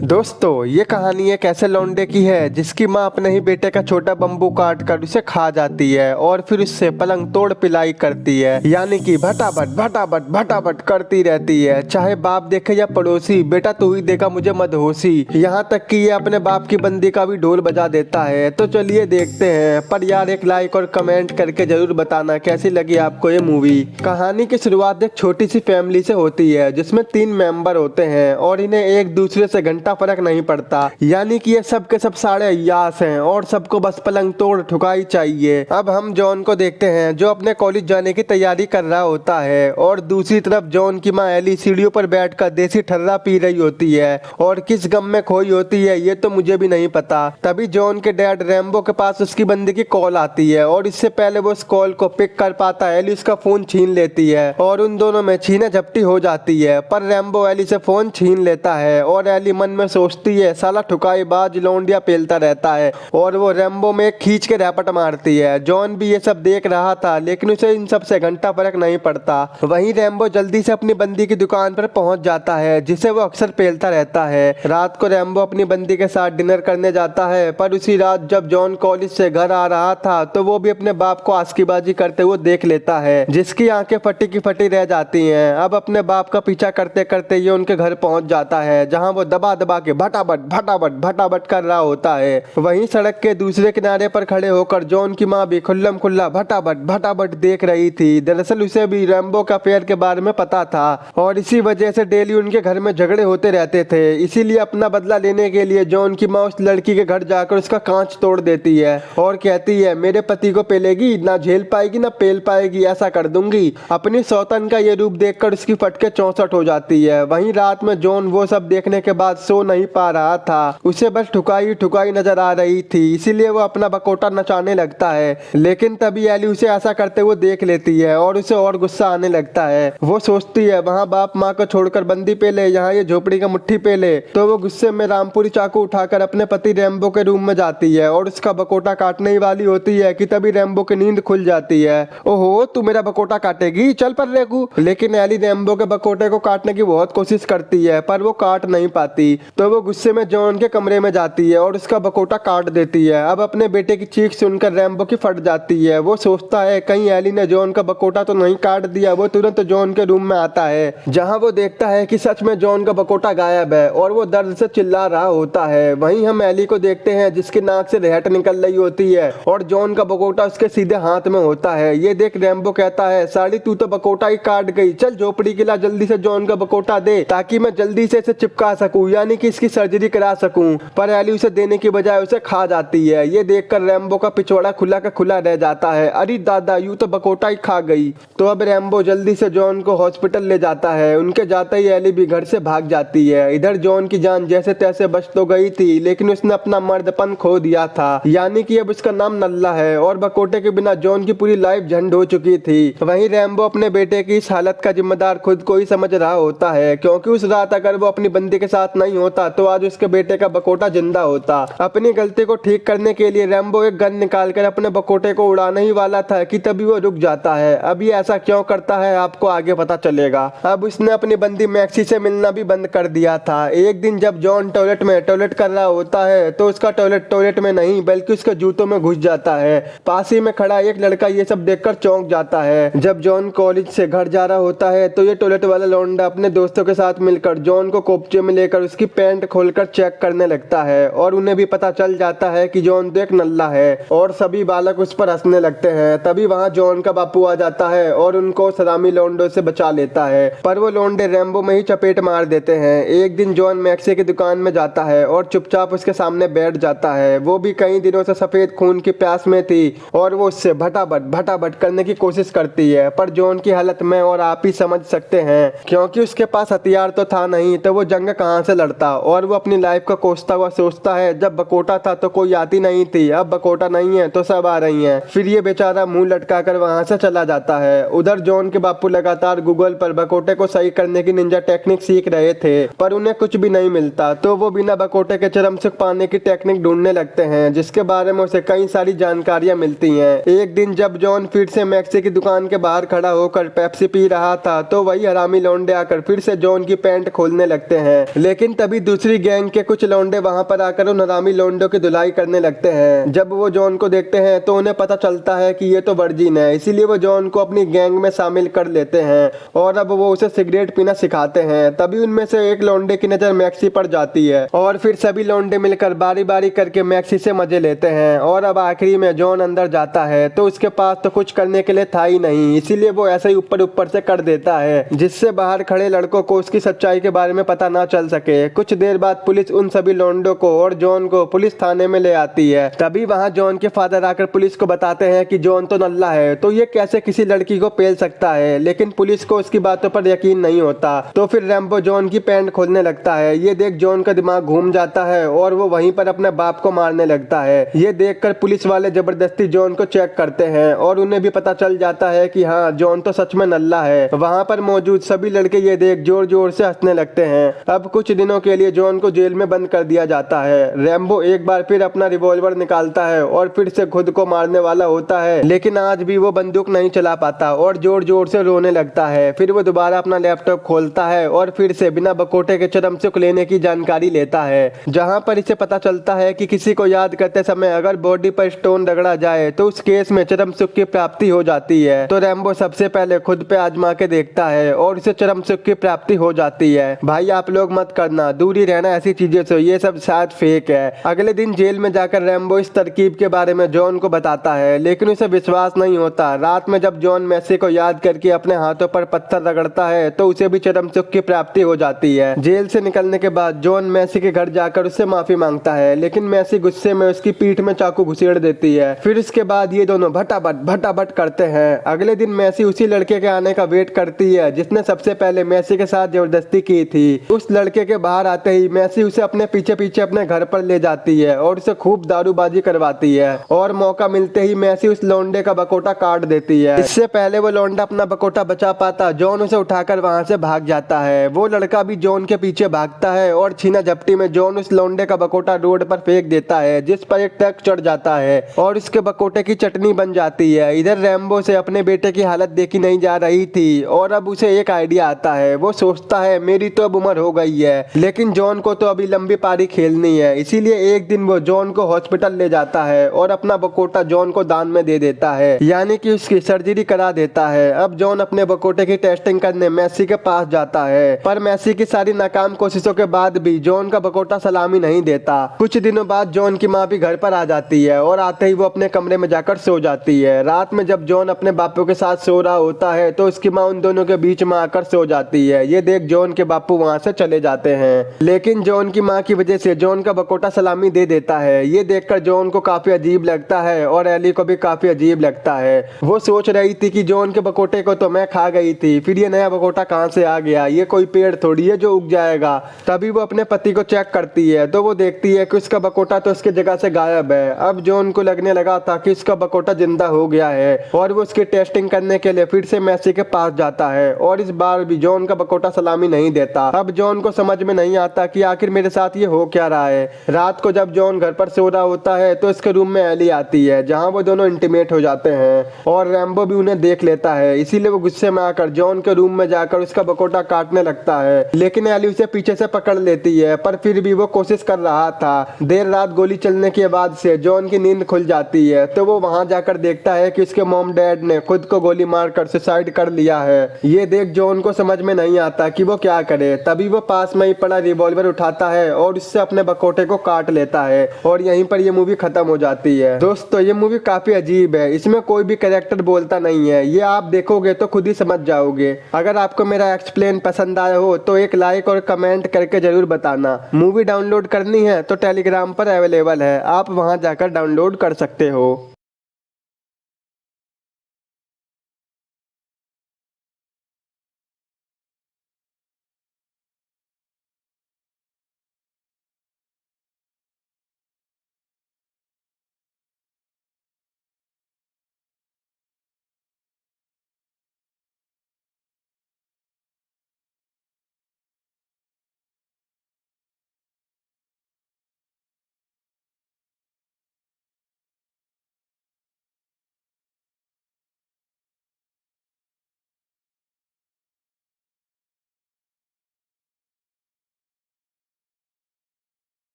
दोस्तों ये कहानी एक ऐसे लौंडे की है जिसकी माँ अपने ही बेटे का छोटा बम्बू काट कर उसे खा जाती है और फिर उससे पलंग तोड़ पिलाई करती है, यानी कि भटाभट भटाभट भटाभट करती रहती है। चाहे बाप देखे या पड़ोसी, बेटा तू ही देगा मुझे मदहोशी। यहाँ तक कि ये अपने बाप की बंदी का भी ढोल बजा देता है। तो चलिए देखते हैं, पर यार एक लाइक और कमेंट करके जरूर बताना कैसी लगी आपको ये मूवी। कहानी की शुरुआत एक छोटी सी फैमिली से होती है जिसमें 3 मेंबर होते हैं और इन्हें एक दूसरे से घंटा फर्क नहीं पड़ता, यानी कि ये सब के सब सारे अय्यास हैं और सबको बस पलंग तोड़ ठुकाई चाहिए। अब हम जॉन को देखते हैं जो अपने कॉलेज जाने की तैयारी कर रहा होता है और दूसरी तरफ जॉन की माँ एली सीढ़ियों पर बैठकर देसी ठर्रा पी रही होती है और किस गम में खोई होती है ये तो मुझे भी नहीं पता। तभी जॉन के डैड रैम्बो के पास उसकी बंदी की कॉल आती है और इससे पहले वो उस कॉल को पिक कर पाता है एली उसका फोन छीन लेती है और उन दोनों में छीना झपटी हो जाती है। पर रैम्बो एली से फोन छीन लेता है और एली मन में सोचती है साला ठुकाईबाज लौंडिया पेलता रहता है और वो रैम्बो में खींच के रैपट मारती है। जॉन भी ये सब देख रहा था लेकिन उसे इन सब से घंटा फर्क नहीं पड़ता। वहीं रैम्बो जल्दी से अपनी बंदी की दुकान पर पहुंच जाता है जिसे वो अक्सर पेलता रहता है। रात को रैम्बो अपनी बंदी के साथ डिनर करने जाता है, पर उसी रात जब जॉन कॉलेज से घर आ रहा था तो वो भी अपने बाप को आस्कीबाजी करते हुए देख लेता है जिसकी आंखें फटी की फटी रह जाती हैं। अब अपने बाप का पीछा करते करते ये उनके घर पहुंच जाता है जहां वो दबा दबा के भटाभट भटाभट भटाभट कर रहा होता है। वहीं सड़क के दूसरे किनारे पर खड़े होकर जॉन की माँ भी खुल्लम खुल्ला भटाभट भटाभट देख रही थी। दरअसल उसे भी रैम्बो का अफेयर के बारे में पता था और इसी वजह से डेली उनके घर में झगड़े होते रहते थे। इसीलिए अपना बदला लेने के लिए जॉन की माँ उस लड़की के घर जाकर उसका कांच तोड़ देती है और कहती है मेरे पति को पेलेगी ना, झेल पाएगी ना पेल पाएगी, ऐसा कर दूंगी। अपनी सौतन का ये रूप देखकर उसकी फटके 64 हो जाती है। वहीं रात में जॉन वो सब देखने के बाद सो नहीं पा रहा था, उसे बस ठुकाई ठुकाई नजर आ रही थी, इसीलिए वो अपना बकोटा नचाने लगता है। लेकिन तभी एली उसे ऐसा करते हुए देख लेती है और उसे और गुस्सा आने लगता है। वो सोचती है वहाँ बाप माँ को छोड़कर बंदी पे ले, यहाँ ये झोपड़ी का मुट्ठी पे ले। तो वो गुस्से में रामपुरी चाकू उठाकर अपने पति रैम्बो के रूम में जाती है और उसका बकोटा काटने ही वाली होती है कि तभी रैम्बो की नींद खुल जाती है। ओहो तू मेरा बकोटा काटेगी, चल पर रेगू। लेकिन एली रैम्बो के बकोटे को काटने की बहुत कोशिश करती है पर वो काट नहीं पाती। तो वो गुस्से में जॉन के कमरे में जाती है और उसका बकोटा काट देती है। अब अपने बेटे की चीख सुनकर रैम्बो की फट जाती है। वो सोचता है कहीं एली ने जॉन का बकोटा तो नहीं काट दिया। वो तुरंत जॉन के रूम में आता है जहां वो देखता है कि सच में जॉन का बकोटा गायब है और वो दर्द से चिल्ला रहा होता है। वहीं हम एली को देखते हैं जिसकी नाक से रहट निकल रही होती है और जॉन का बकोटा उसके सीधे हाथ में होता है। ये देख रैम्बो कहता है साली तू तो बकोटा ही काट गई, चल झोपड़ी के ला जल्दी से जॉन का बकोटा दे ताकि मैं जल्दी से इसे चिपका सकूं, यानी कि इसकी सर्जरी करा सकूं। पर एली उसे देने की बजाय उसे खा जाती है। ये देखकर रैम्बो का पिछवाड़ा खुला का खुला रह जाता है। अरे दादा यूं तो बकोटा ही खा गई। तो अब रैम्बो जल्दी से जॉन को हॉस्पिटल ले जाता है। उनके जाते ही एली भी घर से भाग जाती है। इधर जॉन की जान जैसे तैसे बच तो गई थी लेकिन उसने अपना मर्दपन खो दिया था, यानी कि अब उसका नाम नल्ला है और बकोटे के बिना जॉन की पूरी लाइफ झंड हो चुकी थी। वहीं रैम्बो अपने बेटे की इस हालत का जिम्मेदार खुद को ही समझ रहा होता है क्योंकि उस रात अगर वो अपनी बंदी के साथ नहीं होता तो आज उसके बेटे का बकोटा जिंदा होता। अपनी गलती को ठीक करने के लिए रैम्बो एक गन निकालकर अपने बकोटे को उड़ाने ही वाला था कि तभी वो रुक जाता है। अब ये ऐसा क्यों करता है आपको आगे पता चलेगा। अब उसने अपनी बंदी मैक्सी से मिलना भी बंद कर दिया था। एक दिन जब जॉन टॉयलेट कर रहा होता है तो उसका टॉयलेट में नहीं बल्कि उसके जूतों में घुस जाता है। पास ही में खड़ा एक लड़का ये सब देखकर चौंक जाता है। जब जॉन कॉलेज से घर जा रहा होता है तो ये टॉयलेट वाला लौंडा अपने दोस्तों के साथ मिलकर जॉन को कोपचे में लेकर उसकी पैंट खोलकर चेक करने लगता है और उन्हें भी पता चल जाता है कि जॉन तो एक नल्ला है और सभी बालक उस पर हंसने लगते हैं। तभी वहां जॉन का बापू आ जाता है और उनको सलामी लौंडों से बचा लेता है, पर वो लौंडे रैम्बो में ही चपेट मार देते हैं। एक दिन जॉन मैक्सी की दुकान में जाता है और चुपचाप उसके सामने बैठ जाता है। वो भी कई दिनों से सफेद खून की प्यास में थी और वो उससे भटाभट भटाभट करने की कोशिश करती है, पर जॉन की हालत में और आप ही समझ सकते हैं क्योंकि उसके पास हथियार तो था नहीं तो वो जंग कहां से लड़ता। और वो अपनी लाइफ को कोसता हुआ सोचता है जब बकोटा था तो कोई आती नहीं थी, अब बकोटा नहीं है तो सब आ रही हैं। फिर ये बेचारा मुंह लटका कर वहां से चला जाता है। उधर जॉन के बापू लगातार गूगल पर बकोटे को सही करने की निंजा टेक्निक सीख रहे थे पर उन्हें कुछ भी नहीं मिलता। तो वो बिना बकोटे के चरम सुख पाने की टेक्निक ढूंढने लगते हैं जिसके बारे में उसे कई सारी जानकारियां मिलती हैं। एक दिन जब जॉन फिर से मैक्सी की दुकान के बाहर खड़ा होकर पेप्सी पी रहा था तो वही हरामी लौंडे आकर फिर से जॉन की पैंट खोलने लगते हैं। लेकिन तभी तभी दूसरी गैंग के कुछ लौंडे वहां पर आकर उन हरामी लौंडों की धुलाई करने लगते हैं। जब वो जॉन को देखते हैं तो उन्हें पता चलता है कि ये तो वर्जिन है, इसीलिए वो जॉन को अपनी गैंग में शामिल कर लेते हैं और अब वो उसे सिगरेट पीना सिखाते हैं। तभी उनमें से एक लौंडे की नजर मैक्सी पर जाती है और फिर सभी लौंडे मिलकर बारी बारी करके मैक्सी से मजे लेते हैं। और अब आखिरी में जॉन अंदर जाता है तो उसके पास तो कुछ करने के लिए था ही नहीं, इसीलिए वो ऐसे ही ऊपर ऊपर से कर देता है जिससे बाहर खड़े लड़कों को उसकी सच्चाई के बारे में पता ना चल सके। कुछ देर बाद पुलिस उन सभी लौंडों को और जॉन को पुलिस थाने में ले आती है। तभी वहां जॉन के फादर आकर पुलिस को बताते हैं कि जॉन तो नल्ला है, तो ये कैसे किसी लड़की को पेल सकता है। लेकिन पुलिस को उसकी बातों पर यकीन नहीं होता, तो फिर रैम्बो जॉन की पैंट खोलने लगता है। ये देख जॉन का दिमाग घूम जाता है और वो वहीं पर अपने बाप को मारने लगता है। ये देखकर पुलिस वाले जबरदस्ती जॉन को चेक करते हैं और उन्हें भी पता चल जाता है कि हाँ, जॉन तो सच में नल्ला है। वहां पर मौजूद सभी लड़के ये देख जोर जोर से हंसने लगते हैं। अब कुछ दिनों के लिए जॉन को जेल में बंद कर दिया जाता है। रैम्बो एक बार फिर अपना रिवॉल्वर निकालता है और फिर से खुद को मारने वाला होता है, लेकिन आज भी वो बंदूक नहीं चला पाता और जोर जोर से रोने लगता है। फिर वो दोबारा अपना लैपटॉप खोलता है और फिर से बिना बकोटे के चरम सुख लेने की जानकारी लेता है, जहां पर इसे पता चलता है कि किसी को याद करते समय अगर बॉडी पर स्टोन रगड़ा जाए तो उस केस में चरम सुख की प्राप्ति हो जाती है। तो रैम्बो सबसे पहले खुद पे आजमा के देखता है और उसे चरम सुख की प्राप्ति हो जाती है। भाई आप लोग मत करना, दूरी रहना ऐसी चीजों से, ये सब शायद फेक है। अगले दिन जेल में जाकर रैम्बो इस तरकीब के बारे में जॉन को बताता है, लेकिन उसे विश्वास नहीं होता। रात में जब जॉन मैसी को याद करके अपने हाथों पर पत्थर रगड़ता है तो उसे भी चरम सुख की प्राप्ति हो जाती है। जेल से निकलने के बाद जॉन मैसी के घर जाकर उससे माफी मांगता है, लेकिन मैसी गुस्से में उसकी पीठ में चाकू घुसेड़ देती है। फिर इसके बाद ये दोनों भटाभट करते हैं। अगले दिन मैसी उसी लड़के के आने का वेट करती है जिसने सबसे पहले मैसी के साथ जबरदस्ती की थी। उस लड़के के बाहर आते ही मैसी उसे अपने पीछे पीछे अपने घर पर ले जाती है और उसे खूब दारूबाजी करवाती है और मौका मिलते ही मैसी उस लौंडे का बकोटा काट देती है। इससे पहले वो लौंडा अपना बकोटा बचा पाता, जॉन उसे उठाकर वहां से भाग जाता है। वो लड़का भी जॉन के पीछे भागता है और छीना झपटी में जॉन उस लौंडे का बकोटा रोड पर फेंक देता है, जिस पर एक ट्रक चढ़ जाता है और उसके बकोटे की चटनी बन जाती है। इधर रैम्बो से अपने बेटे की हालत देखी नहीं जा रही थी और अब उसे एक आइडिया आता है। वो सोचता है मेरी तो अब उम्र हो गई है, लेकिन जॉन को तो अभी लंबी पारी खेलनी है, इसीलिए एक दिन वो जॉन को हॉस्पिटल ले जाता है और अपना बकोटा जॉन को दान में दे देता है, यानी कि उसकी सर्जरी करा देता है। अब जॉन अपने बकोटे की टेस्टिंग करने मैसी के पास जाता है, पर मैसी की सारी नाकाम कोशिशों के बाद भी जॉन का बकोटा सलामी नहीं देता। कुछ दिनों बाद जॉन की माँ भी घर पर आ जाती है और आते ही वो अपने कमरे में जाकर सो जाती है। रात में जब जॉन अपने बापू के साथ सो रहा होता है तो उसकी माँ उन दोनों के बीच में आकर सो जाती है। ये देख जॉन के बापू वहाँ से चले जाते हैं, लेकिन जॉन की माँ की वजह से जॉन का बकोटा सलामी दे देता है। ये देखकर जॉन को काफी अजीब लगता है और एली को भी काफी अजीब लगता है। वो सोच रही थी कि जॉन के बकोटे को तो मैं खा गई थी, फिर ये नया बकोटा कहाँ से आ गया, ये कोई पेड़ थोड़ी है जो उग जाएगा। तभी वो अपने पति को चेक करती है तो वो देखती है कि उसका बकोटा तो उसकी जगह से गायब है। अब जॉन को लगने लगा था कि उसका बकोटा जिंदा हो गया है और वो उसकी टेस्टिंग करने के लिए फिर से मैसी के पास जाता है और इस बार भी जॉन का बकोटा सलामी नहीं देता। अब जॉन को समझ में नहीं आता कि आखिर मेरे साथ ये हो क्या रहा है। रात को जब जॉन घर पर सो रहा होता है तो इसके रूम में एली आती है, जहां वो दोनों इंटीमेट हो जाते हैं और रैम्बो भी उन्हें देख लेता है। इसीलिए वो गुस्से में आकर जॉन के रूम में जाकर उसका बकोटा काटने लगता है, लेकिन एली उसे पीछे से पकड़ लेती है, पर फिर भी वो कोशिश कर रहा था। देर रात गोली चलने के बाद से जॉन की नींद खुल जाती है तो वो वहां जाकर देखता है कि उसके मॉम डैड ने खुद को गोली मारकर सुसाइड कर लिया है। ये देख जॉन को समझ में नहीं आता कि वो क्या करे। तभी वो पास में ही पड़ा रिवॉल्वर उठाता है और उससे अपने बकोटे को काट लेता है और यहीं पर ये मूवी खत्म हो जाती है। दोस्तों ये मूवी काफी अजीब है, इसमें कोई भी कैरेक्टर बोलता नहीं है, ये आप देखोगे तो खुद ही समझ जाओगे। अगर आपको मेरा एक्सप्लेन पसंद आया हो तो एक लाइक और कमेंट करके जरूर बताना। मूवी डाउनलोड करनी है तो टेलीग्राम पर अवेलेबल है, आप वहां जाकर डाउनलोड कर सकते हो।